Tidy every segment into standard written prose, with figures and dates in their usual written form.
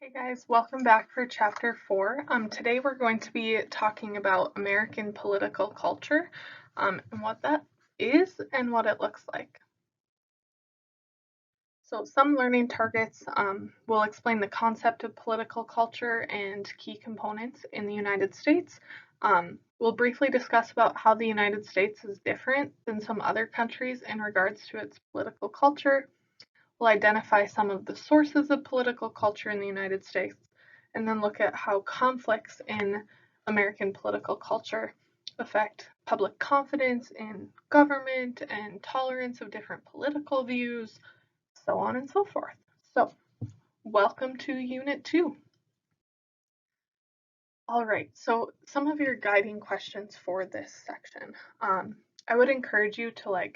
Hey guys, welcome back for chapter 4. Today we're going to be talking about American political culture and what that is and what it looks like. So some learning targets will explain the concept of political culture and key components in the United States. We'll briefly discuss about how the United States is different than some other countries in regards to its political culture. We'll identify some of the sources of political culture in the United States and then look at how conflicts in American political culture affect public confidence in government and tolerance of different political views, so on and so forth. So, welcome to Unit 2. All right, so some of your guiding questions for this section. I would encourage you to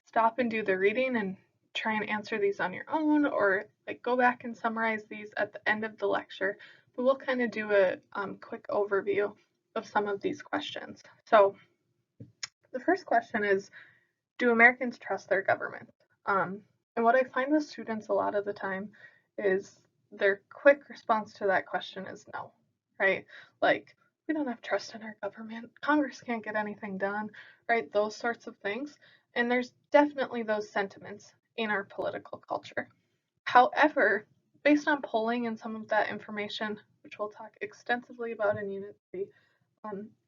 stop and do the reading and try and answer these on your own, or go back and summarize these at the end of the lecture. But we'll kind of do a quick overview of some of these questions. So the first question is, do Americans trust their government? And what I find with students a lot of the time is their quick response to that question is no, right? Like, we don't have trust in our government. Congress can't get anything done, right? Those sorts of things. And there's definitely those sentiments in our political culture. However, based on polling and some of that information, which we'll talk extensively about in Unit 3,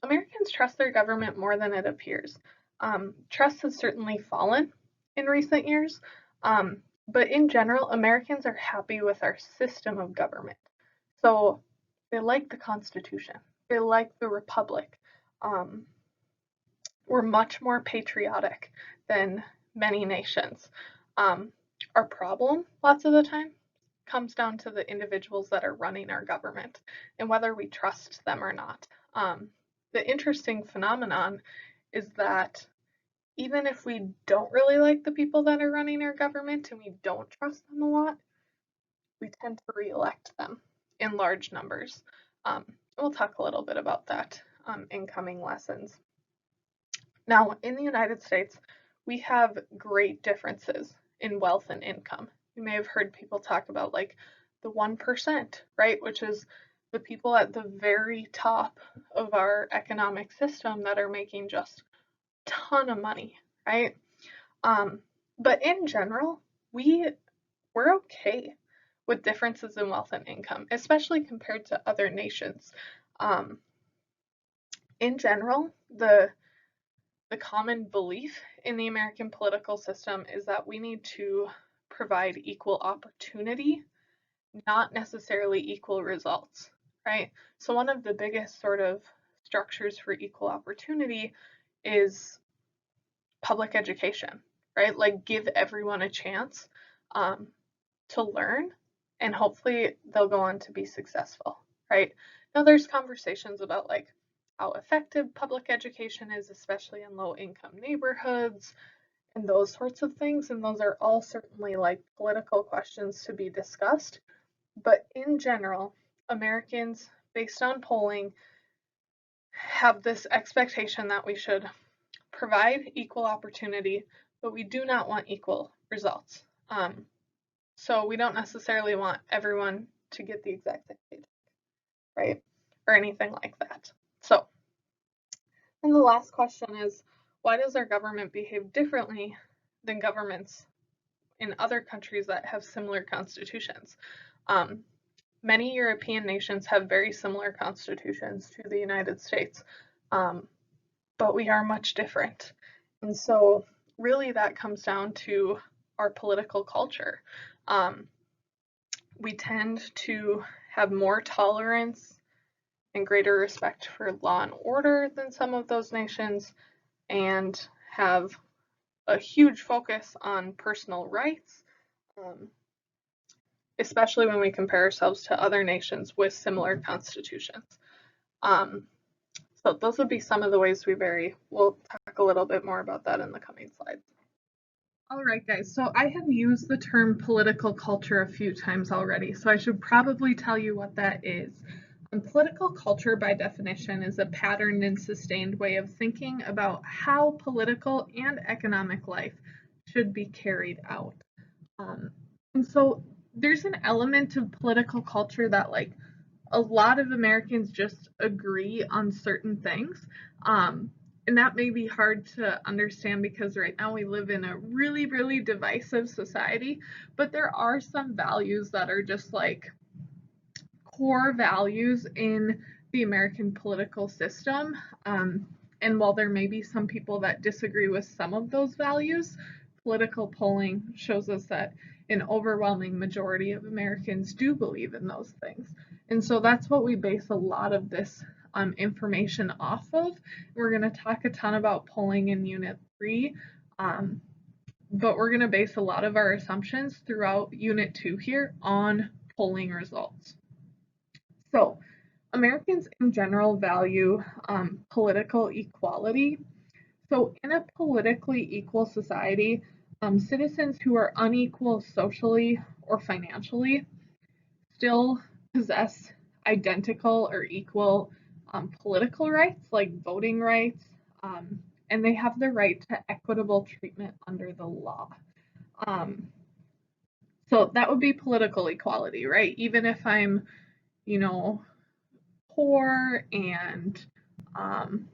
Americans trust their government more than it appears. Trust has certainly fallen in recent years, but in general, Americans are happy with our system of government. So they like the Constitution, they like the Republic. Um, we're much more patriotic than many nations. Um, our problem, lots of the time, comes down to the individuals that are running our government and whether we trust them or not. The interesting phenomenon is that even if we don't really like the people that are running our government and we don't trust them a lot, we tend to re-elect them in large numbers. We'll talk a little bit about that in coming lessons. Now, in the United States, we have great differences in wealth and income. You may have heard people talk about the 1%, right? Which is the people at the very top of our economic system that are making just a ton of money, right? But in general, we're okay with differences in wealth and income, especially compared to other nations. Um, in general, the common belief in the American political system is that we need to provide equal opportunity, not necessarily equal results, right? So one of the biggest sort of structures for equal opportunity is public education, right? Like give everyone a chance um, to learn and hopefully they'll go on to be successful, right? Now there's conversations about how effective public education is, especially in low income neighborhoods and those sorts of things. And those are all certainly political questions to be discussed. But in general, Americans, based on polling, have this expectation that we should provide equal opportunity, but we do not want equal results. So we don't necessarily want everyone to get the exact same paycheck, right? Or anything like that. So, and the last question is, why does our government behave differently than governments in other countries that have similar constitutions? Many European nations have very similar constitutions to the United States, but we are much different. And so, really, that comes down to our political culture. We tend to have more tolerance and greater respect for law and order than some of those nations, and have a huge focus on personal rights, especially when we compare ourselves to other nations with similar constitutions. So those would be some of the ways we vary. We'll talk a little bit more about that in the coming slides. All right, guys, so I have used the term political culture a few times already, so I should probably tell you what that is. Political culture, by definition, is a patterned and sustained way of thinking about how political and economic life should be carried out. And so there's an element of political culture that like a lot of Americans just agree on certain things. Um, and that may be hard to understand because right now we live in a really, really divisive society. But there are some values that are just like core values in the American political system. Um, and while there may be some people that disagree with some of those values, political polling shows us that an overwhelming majority of Americans do believe in those things. And so that's what we base a lot of this information off of. We're going to talk a ton about polling in Unit 3, um, but we're going to base a lot of our assumptions throughout Unit 2 here on polling results. So, Americans in general value political equality. So, in a politically equal society, citizens who are unequal socially or financially still possess identical or equal political rights, like voting rights, and they have the right to equitable treatment under the law. Um, so, that would be political equality, right? Even if I'm, you know, poor and um,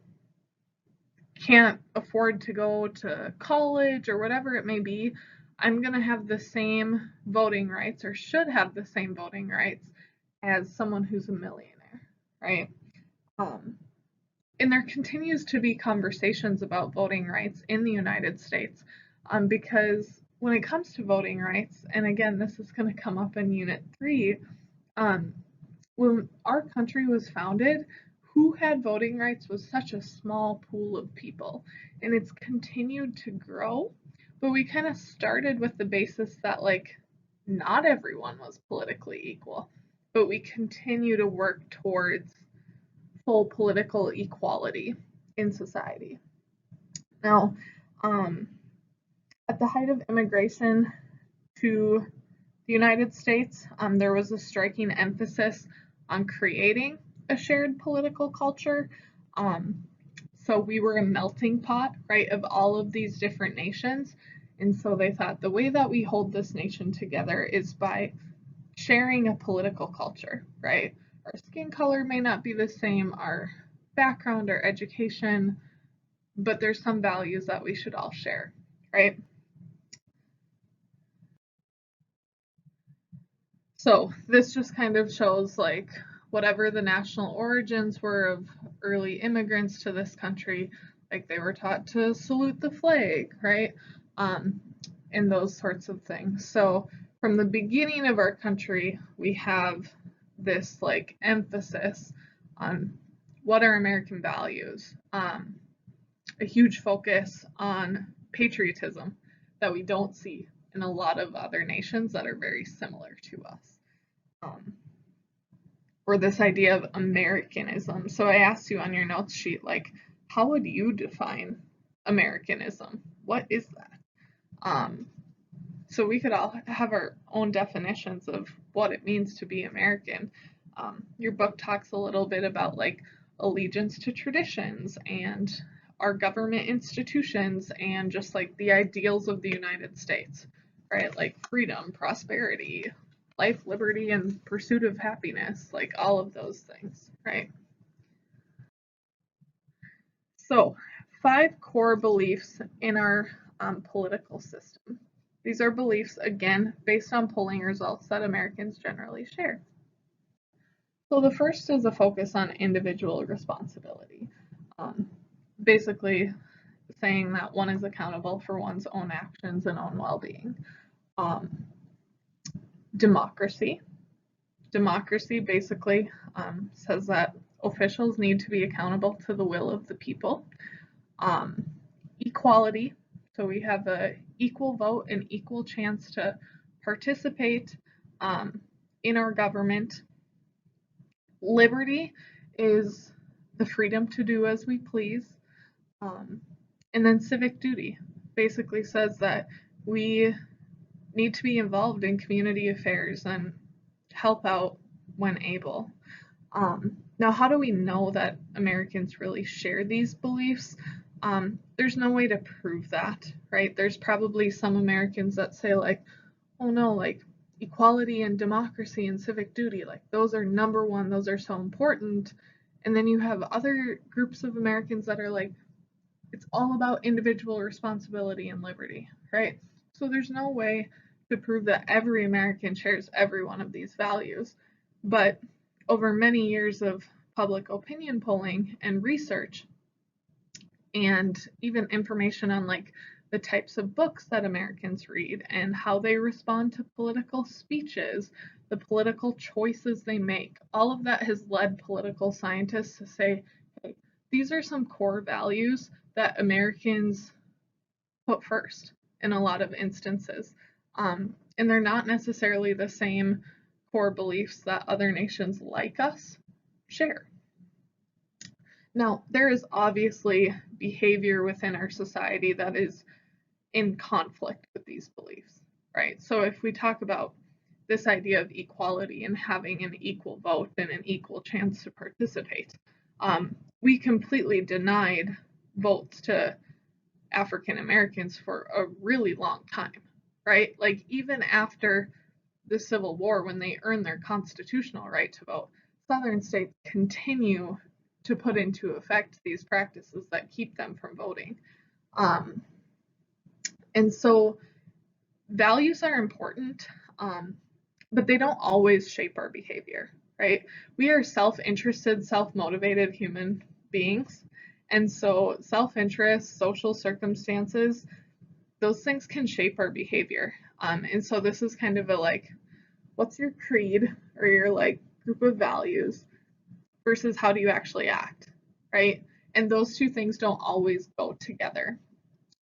can't afford to go to college or whatever it may be, I'm going to have the same voting rights or should have the same voting rights as someone who's a millionaire, right? Um, and there continues to be conversations about voting rights in the United States because when it comes to voting rights, and again, this is going to come up in Unit 3, um, when our country was founded, who had voting rights was such a small pool of people, and it's continued to grow. But we kind of started with the basis that, like, not everyone was politically equal, but we continue to work towards full political equality in society. Now, um, at the height of immigration to the United States, there was a striking emphasis on creating a shared political culture. Um, so we were a melting pot, right, of all of these different nations. And so they thought the way that we hold this nation together is by sharing a political culture, right? Our skin color may not be the same, our background, our education, but there's some values that we should all share, right? So this just kind of shows like whatever the national origins were of early immigrants to this country, like they were taught to salute the flag, right? Um, and those sorts of things. So from the beginning of our country, we have this like emphasis on what are American values, a huge focus on patriotism that we don't see in a lot of other nations that are very similar to us. Um, or this idea of Americanism. So I asked you on your notes sheet, like, how would you define Americanism? What is that? Um, so we could all have our own definitions of what it means to be American. Your book talks a little bit about like allegiance to traditions and our government institutions and just like the ideals of the United States, right? Like freedom, prosperity, life, liberty, and pursuit of happiness, like all of those things, right? So, 5 core beliefs in our political system. These are beliefs, again, based on polling results that Americans generally share. So, the first is a focus on individual responsibility. Um, Basically, saying that one is accountable for one's own actions and own well being. Um, Democracy. Democracy basically says that officials need to be accountable to the will of the people. Um, Equality, so we have an equal vote and equal chance to participate in our government. Liberty is the freedom to do as we please. Um, and then civic duty basically says that we need to be involved in community affairs and help out when able. Now, how do we know that Americans really share these beliefs? There's no way to prove that, right? There's probably some Americans that say, like, oh no, like, equality and democracy and civic duty, like those are number one, those are so important. And then you have other groups of Americans that are like, it's all about individual responsibility and liberty, right? So there's no way to prove that every American shares every one of these values. But over many years of public opinion polling and research, and even information on like the types of books that Americans read and how they respond to political speeches, the political choices they make, all of that has led political scientists to say, hey, these are some core values that Americans put first in a lot of instances. And they're not necessarily the same core beliefs that other nations like us share. Now, there is obviously behavior within our society that is in conflict with these beliefs, right? So if we talk about this idea of equality and having an equal vote and an equal chance to participate, we completely denied votes to African Americans for a really long time, right? Like even after the Civil War, when they earned their constitutional right to vote, Southern states continue to put into effect these practices that keep them from voting. And so values are important, but they don't always shape our behavior, right? We are self-interested, self-motivated human beings. And so self-interest, social circumstances, those things can shape our behavior. And so this is kind of a like, what's your creed or your like group of values versus how do you actually act, right? And those two things don't always go together.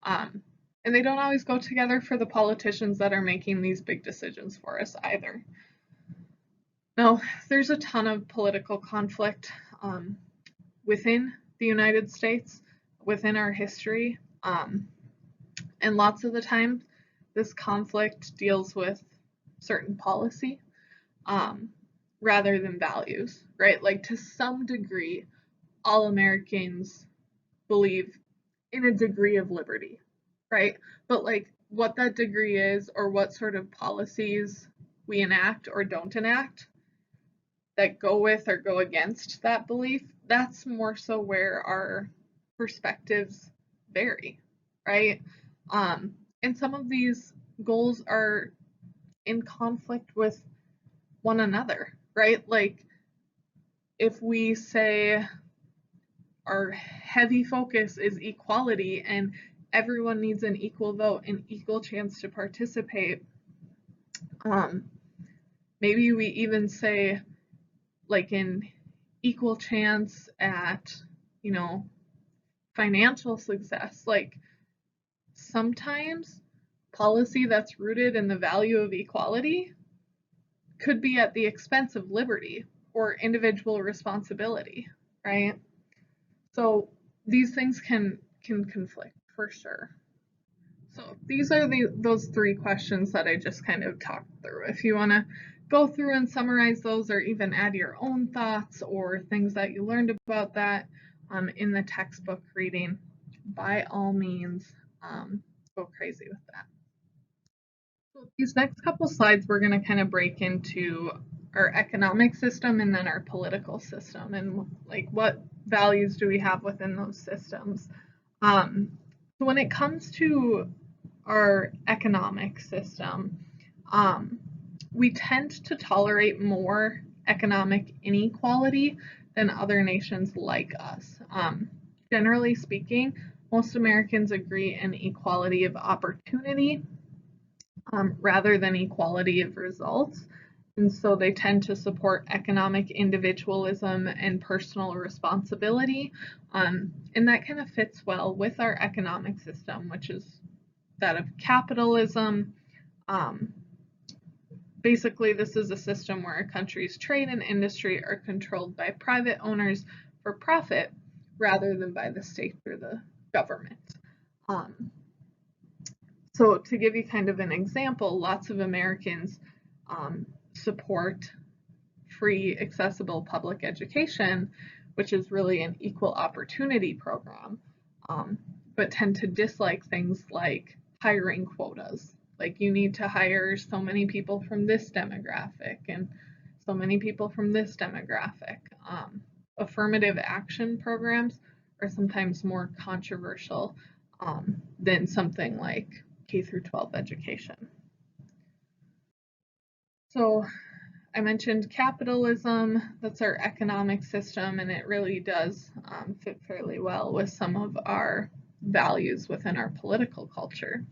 And they don't always go together for the politicians that are making these big decisions for us either. Now, there's a ton of political conflict within the United States, within our history, and lots of the time, this conflict deals with certain policy rather than values, right? Like to some degree, all Americans believe in a degree of liberty, right? But like what that degree is or what sort of policies we enact or don't enact that go with or go against that belief, that's more so where our perspectives vary, right? And some of these goals are in conflict with one another, right? Like if we say our heavy focus is equality and everyone needs an equal vote and equal chance to participate, maybe we even say like an equal chance at, you know, financial success. Like sometimes policy that's rooted in the value of equality could be at the expense of liberty or individual responsibility, right? So these things can conflict for sure. So these are those three questions that I just kind of talked through. If you want to go through and summarize those or even add your own thoughts or things that you learned about that in the textbook reading, by all means, go crazy with that. So these next couple slides, we're going to kind of break into our economic system and then our political system and like what values do we have within those systems. So when it comes to our economic system, we tend to tolerate more economic inequality than other nations like us. Generally speaking, most Americans agree in equality of opportunity rather than equality of results. And so they tend to support economic individualism and personal responsibility. And that kind of fits well with our economic system, which is that of capitalism. Basically, this is a system where a country's trade and industry are controlled by private owners for profit rather than by the state or the government. So to give you kind of an example, lots of Americans support free, accessible public education, which is really an equal opportunity program, but tend to dislike things like hiring quotas. Like you need to hire so many people from this demographic and so many people from this demographic. Affirmative action programs are sometimes more controversial than something like K through 12 education. So I mentioned capitalism, that's our economic system, and it really does fit fairly well with some of our values within our political culture.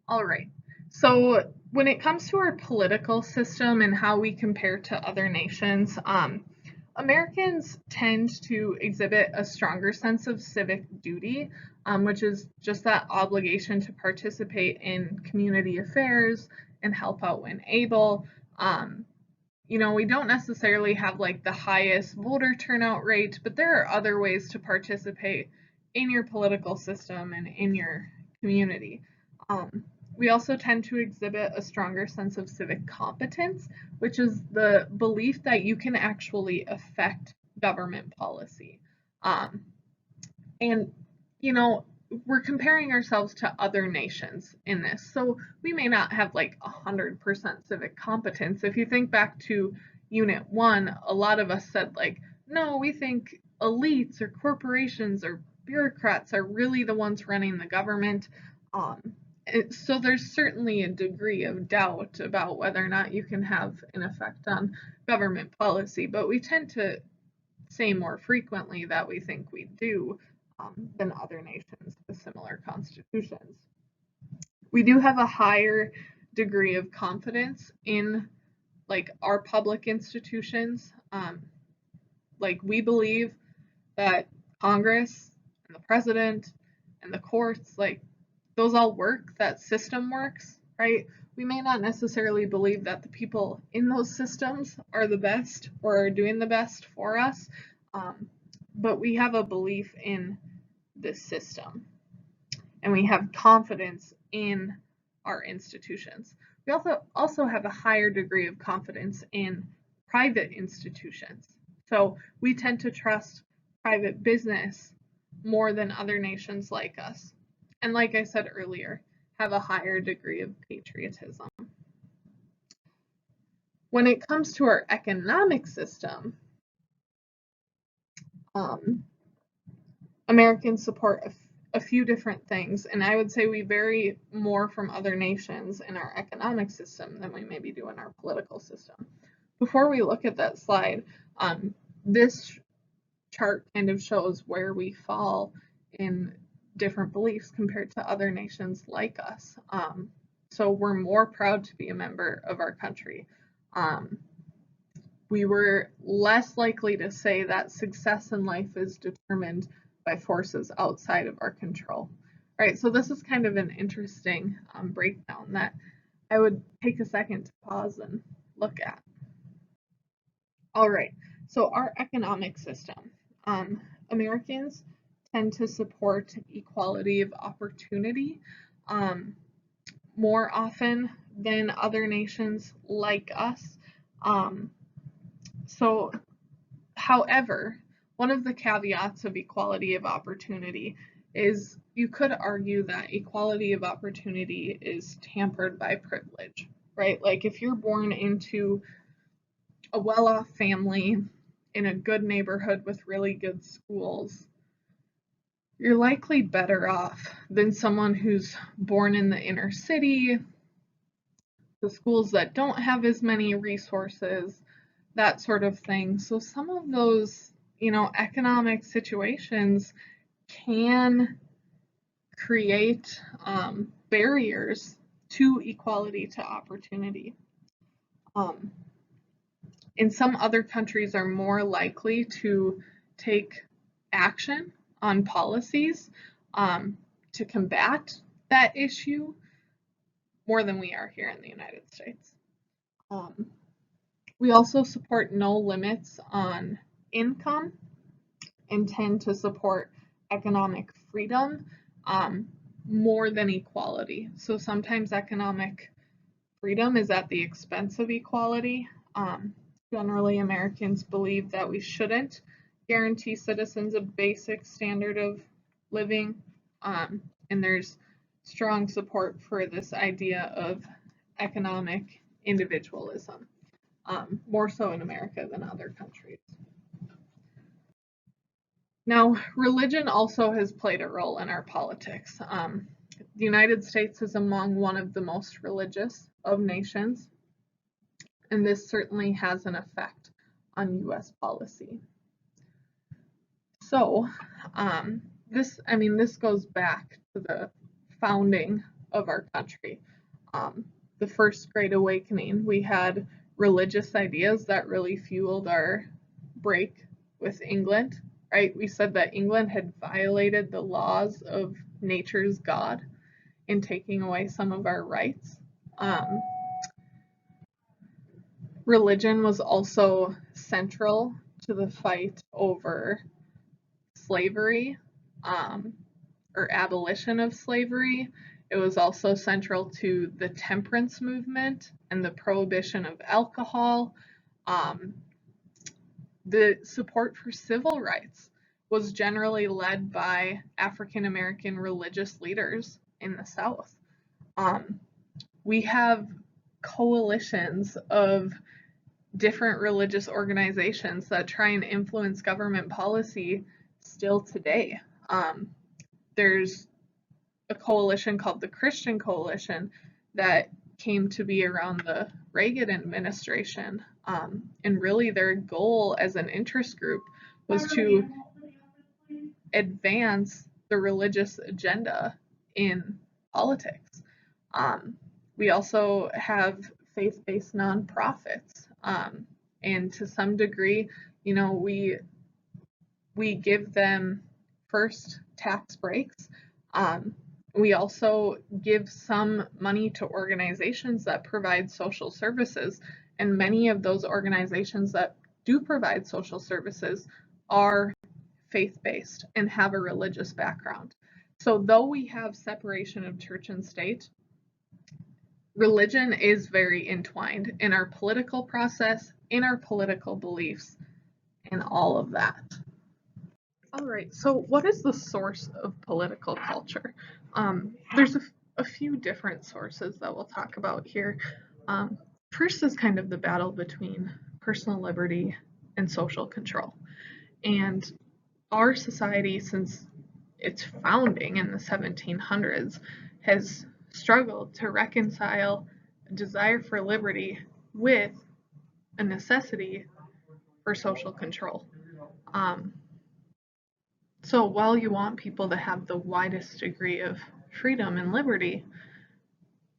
All right, so when it comes to our political system and how we compare to other nations, Americans tend to exhibit a stronger sense of civic duty, which is just that obligation to participate in community affairs and help out when able. We don't necessarily have like the highest voter turnout rate, but there are other ways to participate in your political system and in your community. We also tend to exhibit a stronger sense of civic competence, which is the belief that you can actually affect government policy. And, we're comparing ourselves to other nations in this. So we may not have like 100% civic competence. If you think back to Unit 1, a lot of us said, like, no, we think elites or corporations or bureaucrats are really the ones running the government. So there's certainly a degree of doubt about whether or not you can have an effect on government policy, but we tend to say more frequently that we think we do than other nations with similar constitutions. We do have a higher degree of confidence in like our public institutions. Like we believe that Congress and the president and the courts, like those all work, that system works, right? We may not necessarily believe that the people in those systems are the best or are doing the best for us, but we have a belief in this system and we have confidence in our institutions. We also have a higher degree of confidence in private institutions. So we tend to trust private business more than other nations like us. And like I said earlier, have a higher degree of patriotism. When it comes to our economic system, Americans support a few different things, and I would say we vary more from other nations in our economic system than we maybe do in our political system. Before we look at that slide, this chart kind of shows where we fall in different beliefs compared to other nations like us. So we're more proud to be a member of our country. We were less likely to say that success in life is determined by forces outside of our control. All right, so this is kind of an interesting breakdown that I would take a second to pause and look at. All right, so our economic system. Americans tend to support equality of opportunity more often than other nations like us. However, one of the caveats of equality of opportunity is you could argue that equality of opportunity is tampered by privilege, right? Like if you're born into a well-off family in a good neighborhood with really good schools, you're likely better off than someone who's born in the inner city, the schools that don't have as many resources, that sort of thing. So some of those, economic situations can create barriers to equality to opportunity. And some other countries are more likely to take action on policies to combat that issue more than we are here in the United States. We also support no limits on income and tend to support economic freedom more than equality. So sometimes economic freedom is at the expense of equality. Generally, Americans believe that we shouldn't guarantee citizens a basic standard of living, and there's strong support for this idea of economic individualism, more so in America than other countries. Now, religion also has played a role in our politics. The United States is among one of the most religious of nations, and this certainly has an effect on US policy. So, this goes back to the founding of our country. The First Great Awakening, we had religious ideas that really fueled our break with England, right? We said that England had violated the laws of nature's God in taking away some of our rights. Religion was also central to the fight over slavery, or abolition of slavery. It was also central to the temperance movement and the prohibition of alcohol. The support for civil rights was generally led by African American religious leaders in the South. We have coalitions of different religious organizations that try and influence government policy still today. There's a coalition called the Christian Coalition that came to be around the Reagan administration. And really their goal as an interest group was to advance the religious agenda in politics. We also have faith-based nonprofits, and to some degree, we give them first tax breaks. We also give some money to organizations that provide social services, and many of those organizations that do provide social services are faith-based and have a religious background. So though we have separation of church and state, religion is very entwined in our political process, in our political beliefs, and all of that. All right, so what is the source of political culture? There's a few different sources that we'll talk about here. First is kind of the battle between personal liberty and social control. And our society, since its founding in the 1700s, has struggled to reconcile a desire for liberty with a necessity for social control. So while you want people to have the widest degree of freedom and liberty,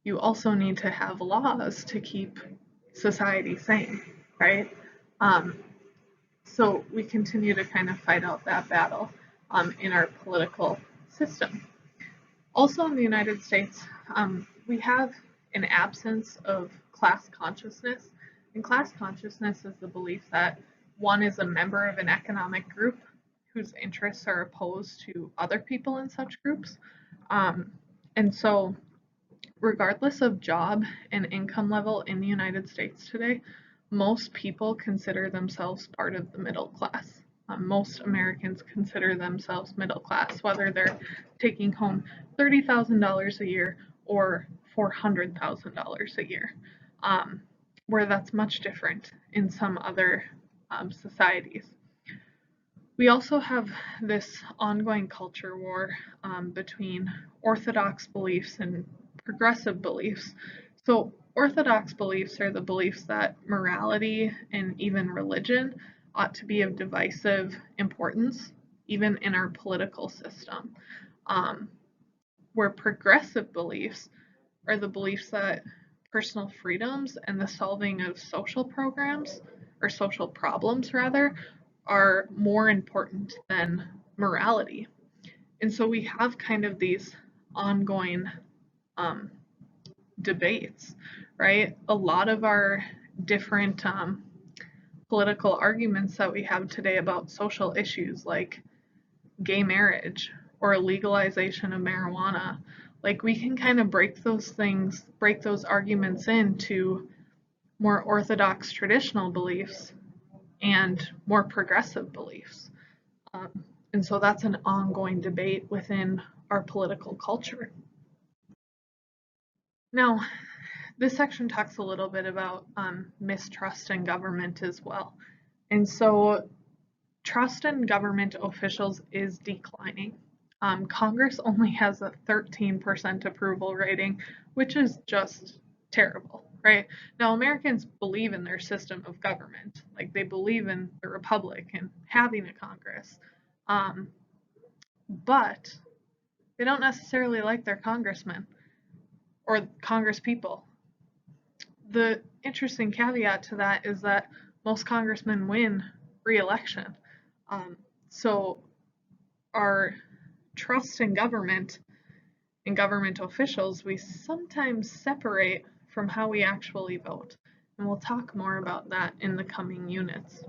you also need to have laws to keep society sane, right? So we continue to kind of fight out that battle in our political system. Also in the United States, we have an absence of class consciousness. And class consciousness is the belief that one is a member of an economic group whose interests are opposed to other people in such groups. And so regardless of job and income level in the United States today, most people consider themselves part of the middle class. Most Americans consider themselves middle class, whether they're taking home $30,000 a year or $400,000 a year, where that's much different in some other societies. We also have this ongoing culture war between orthodox beliefs and progressive beliefs. So orthodox beliefs are the beliefs that morality and even religion ought to be of divisive importance, even in our political system. Where progressive beliefs are the beliefs that personal freedoms and the solving of social programs, or social problems rather, are more important than morality. And so we have kind of these ongoing debates, right? A lot of our different political arguments that we have today about social issues like gay marriage or legalization of marijuana, like we can kind of break those arguments into more orthodox traditional beliefs and more progressive beliefs. And so that's an ongoing debate within our political culture. Now, this section talks a little bit about mistrust in government as well. And so trust in government officials is declining. Congress only has a 13% approval rating, which is just terrible, right? Now, Americans believe in their system of government, like they believe in the republic and having a Congress, but they don't necessarily like their congressmen or Congress people. The interesting caveat to that is that most congressmen win re-election. So our trust in government and government officials, we sometimes separate from how we actually vote. And we'll talk more about that in the coming units.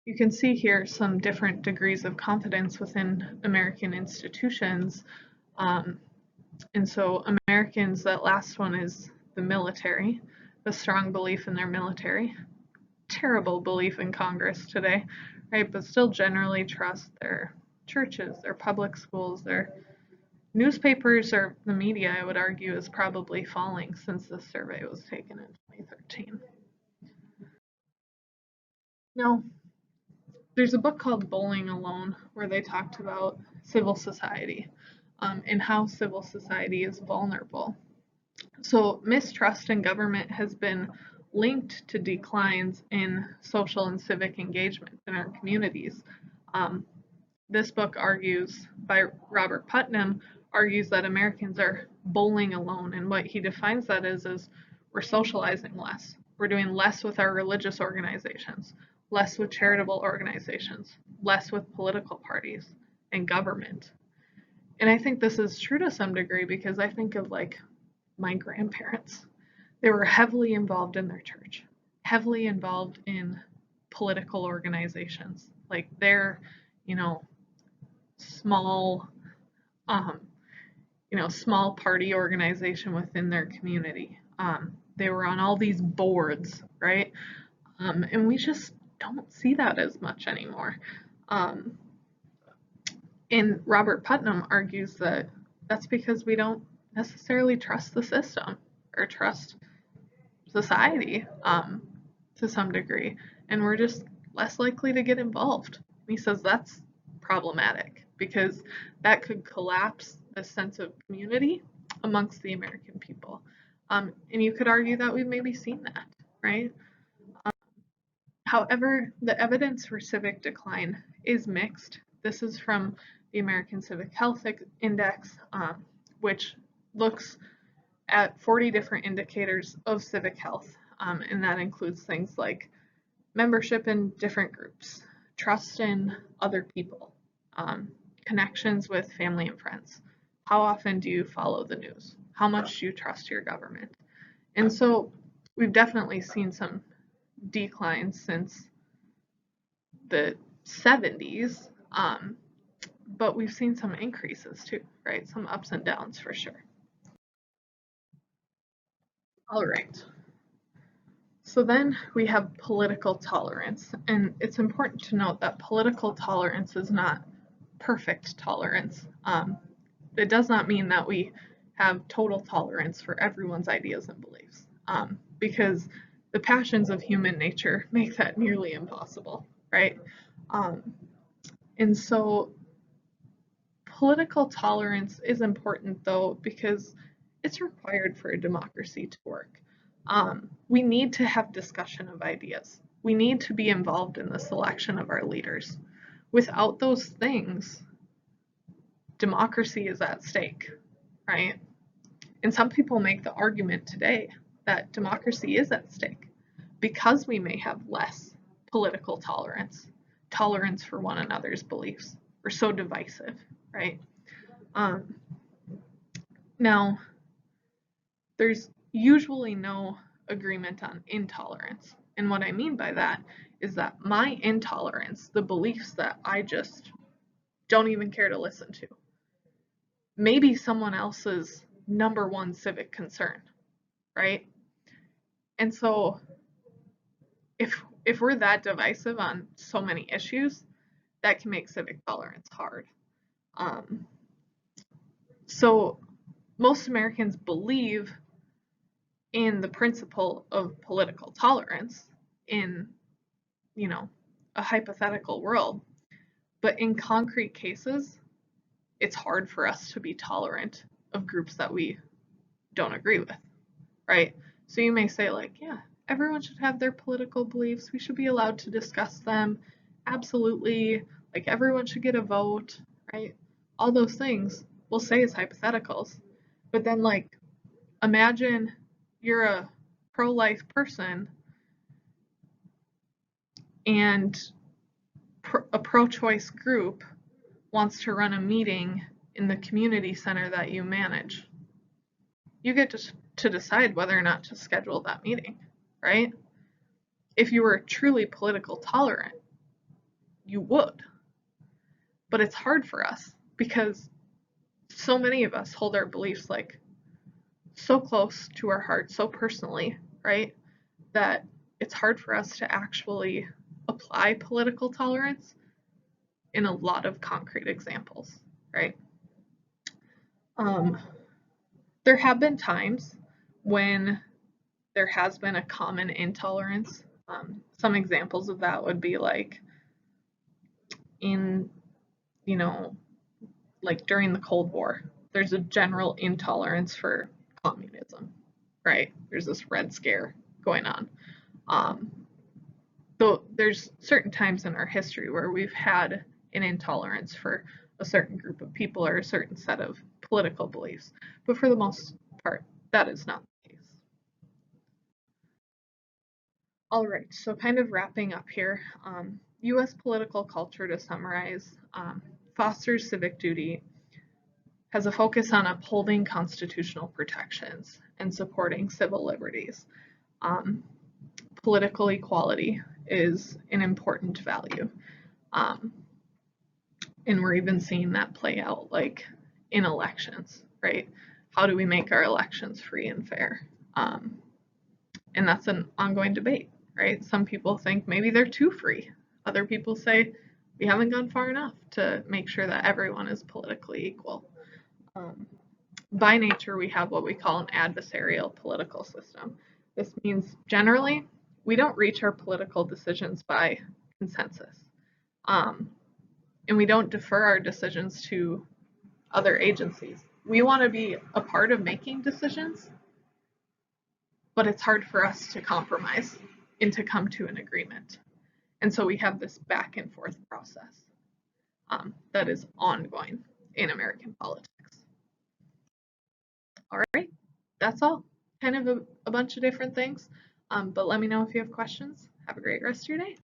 You can see here some different degrees of confidence within American institutions. And so Americans, that last one is the military, the strong belief in their military. Terrible belief in Congress today, right? But still generally trust their churches, their public schools, their newspapers, or the media, I would argue, is probably falling since this survey was taken in 2013. Now, there's a book called Bowling Alone where they talked about civil society and how civil society is vulnerable. So mistrust in government has been linked to declines in social and civic engagement in our communities. This book argues, by Robert Putnam, argues that Americans are bowling alone, and what he defines that as is we're socializing less. We're doing less with our religious organizations, less with charitable organizations, less with political parties and government. And I think this is true to some degree because I think of like my grandparents. They were heavily involved in their church, heavily involved in political organizations. Like they're, you know, small, um, small party organization within their community. They were on all these boards, right? And we just don't see that as much anymore. And Robert Putnam argues that that's because we don't necessarily trust the system or trust society to some degree, and we're just less likely to get involved. He says that's problematic because that could collapse the sense of community amongst the American people. And you could argue that we've maybe seen that, right? However, the evidence for civic decline is mixed. This is from the American Civic Health Index, which looks at 40 different indicators of civic health, and that includes things like membership in different groups, trust in other people, connections with family and friends. How often do you follow the news? How much do you trust your government? And so we've definitely seen some declines since the 70s, but we've seen some increases too, right? Some ups and downs for sure. All right. So then we have political tolerance, and it's important to note that political tolerance is not perfect tolerance. It does not mean that we have total tolerance for everyone's ideas and beliefs, because the passions of human nature make that nearly impossible, right? And so political tolerance is important though because it's required for a democracy to work. We need to have discussion of ideas. We need to be involved in the selection of our leaders. Without those things, democracy is at stake, right? And some people make the argument today that democracy is at stake because we may have less political tolerance, tolerance for one another's beliefs. We're so divisive, right? Now, there's usually no agreement on intolerance. And what I mean by that is that my intolerance, the beliefs that I just don't even care to listen to, maybe someone else's number one civic concern, right? And so if we're that divisive on so many issues, that can make civic tolerance hard. So most Americans believe in the principle of political tolerance in, you know, a hypothetical world. But in concrete cases, it's hard for us to be tolerant of groups that we don't agree with, right? So you may say, like, yeah, everyone should have their political beliefs. We should be allowed to discuss them. Absolutely. Like, everyone should get a vote, right? All those things we'll say as hypotheticals. But then, like, imagine you're a pro life person and a pro choice group wants to run a meeting in the community center that you manage. You get to decide whether or not to schedule that meeting, right? If you were truly political tolerant, you would. But it's hard for us because so many of us hold our beliefs like so close to our heart, so personally, right? That it's hard for us to actually apply political tolerance in a lot of concrete examples, right? There have been times when there has been a common intolerance. Some examples of that would be like in, you know, like during the Cold War, there's a general intolerance for communism, right? There's this Red Scare going on. Though there's certain times in our history where we've had an intolerance for a certain group of people or a certain set of political beliefs, but for the most part, that is not the case. All right, so kind of wrapping up here, U.S. political culture, to summarize, fosters civic duty, has a focus on upholding constitutional protections and supporting civil liberties. Political equality is an important value. And we're even seeing that play out like in elections, right? How do we make our elections free and fair? And that's an ongoing debate, right? Some people think maybe they're too free. Other people say we haven't gone far enough to make sure that everyone is politically equal. By nature, we have what we call an adversarial political system. This means generally we don't reach our political decisions by consensus. And we don't defer our decisions to other agencies. We want to be a part of making decisions, but it's hard for us to compromise and to come to an agreement. And so we have this back and forth process that is ongoing in American politics. All right, that's all. Kind of a bunch of different things, but let me know if you have questions. Have a great rest of your day.